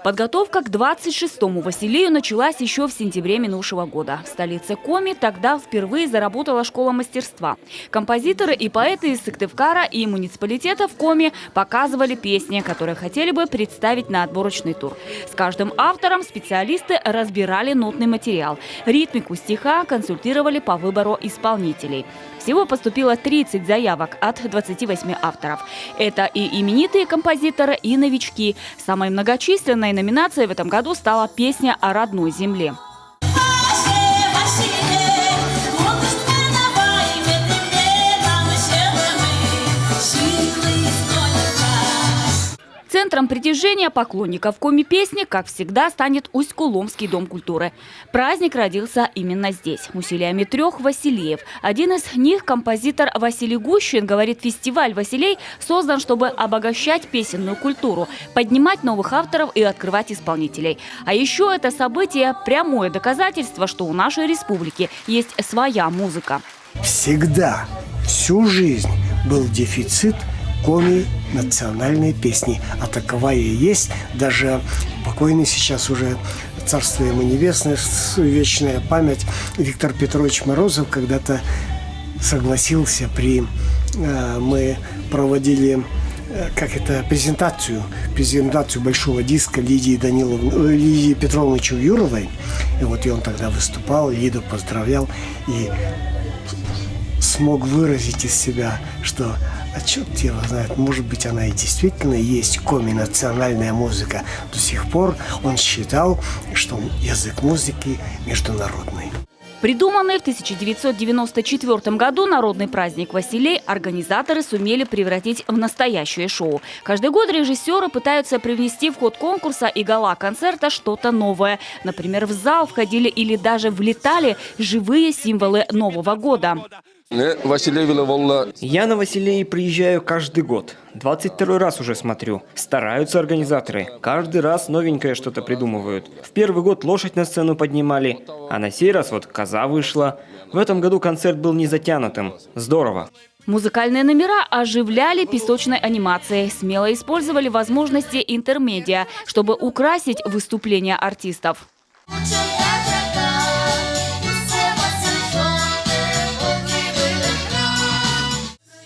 Подготовка к 26-му Василию началась еще в сентябре минувшего года. В столице Коми тогда впервые заработала школа мастерства. Композиторы и поэты из Сыктывкара и муниципалитета в Коми показывали песни, которые хотели бы представить на отборочный тур. С каждым автором специалисты разбирали нотный материал, ритмику стиха, консультировали по выбору исполнителей. Всего поступило 30 заявок от 28 авторов. Это и именитые композиторы, и новички. Самой многочисленной номинацией в этом году стала песня о родной земле. Центром притяжения поклонников Коми-песни, как всегда, станет Усть-Куломский дом культуры. Праздник родился именно здесь, усилиями 3 Василиев. Один из них, композитор Василий Гущин, говорит, фестиваль «Василей» создан, чтобы обогащать песенную культуру, поднимать новых авторов и открывать исполнителей. А еще это событие – прямое доказательство, что у нашей республики есть своя музыка. Всегда, всю жизнь был дефицит Коми национальной песни. А таковая и есть. Даже покойный сейчас уже, царство ему небесное, вечная память, Виктор Петрович Морозов когда-то согласился мы проводили презентацию большого диска Лидии Петровны Чуюровой. И он тогда выступал, Лиду поздравлял и смог выразить из себя, что черт его знает, может быть, она и действительно есть Коми национальная музыка. До сих пор он считал, что язык музыки международный. Придуманный в 1994 году народный праздник «Василей» организаторы сумели превратить в настоящее шоу. Каждый год режиссеры пытаются привнести в ход конкурса и гала-концерта что-то новое. Например, в зал входили или даже влетали живые символы Нового года. Я на Василий приезжаю каждый год. 22-й раз уже смотрю. Стараются организаторы. Каждый раз новенькое что-то придумывают. В первый год лошадь на сцену поднимали, а на сей раз коза вышла. В этом году концерт был не затянутым. Здорово. Музыкальные номера оживляли песочной анимацией, смело использовали возможности интермедиа, чтобы украсить выступления артистов.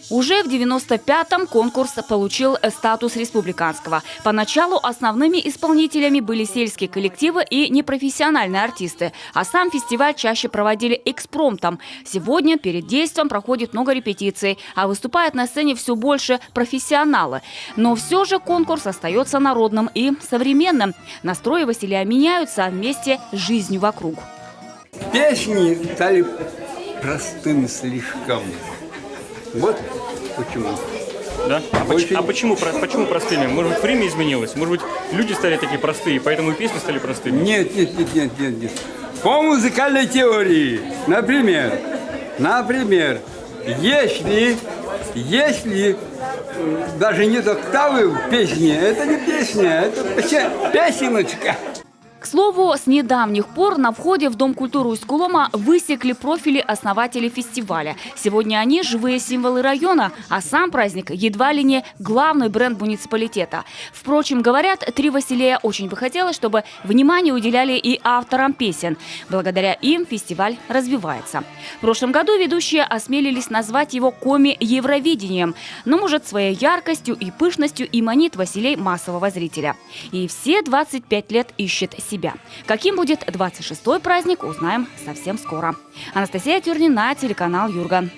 Уже в 95-м конкурс получил статус республиканского. Поначалу основными исполнителями были сельские коллективы и непрофессиональные артисты. А сам фестиваль чаще проводили экспромтом. Сегодня перед действием проходит много репетиций, а выступают на сцене все больше профессионалы. Но все же конкурс остается народным и современным. Настрои Василия меняются вместе с жизнью вокруг. Песни стали простым слишком. Вот почему. Да? А почему простыми? Может быть, время изменилось? Может быть, люди стали такие простые, поэтому и песни стали простыми? Нет. По музыкальной теории, например, если даже нет октавы в песне, это не песня, это песеночка. К слову, с недавних пор на входе в Дом культуры Усть-Кулома высекли профили основателей фестиваля. Сегодня они – живые символы района, а сам праздник едва ли не главный бренд муниципалитета. Впрочем, говорят, 3 Василия очень бы хотелось, чтобы внимание уделяли и авторам песен. Благодаря им фестиваль развивается. В прошлом году ведущие осмелились назвать его Коми-Евровидением. Но, может, своей яркостью и пышностью и манит Василей массового зрителя. И все 25 лет ищет себя. Каким будет 26-й праздник, узнаем совсем скоро. Анастасия Тюрнина, телеканал Юрган.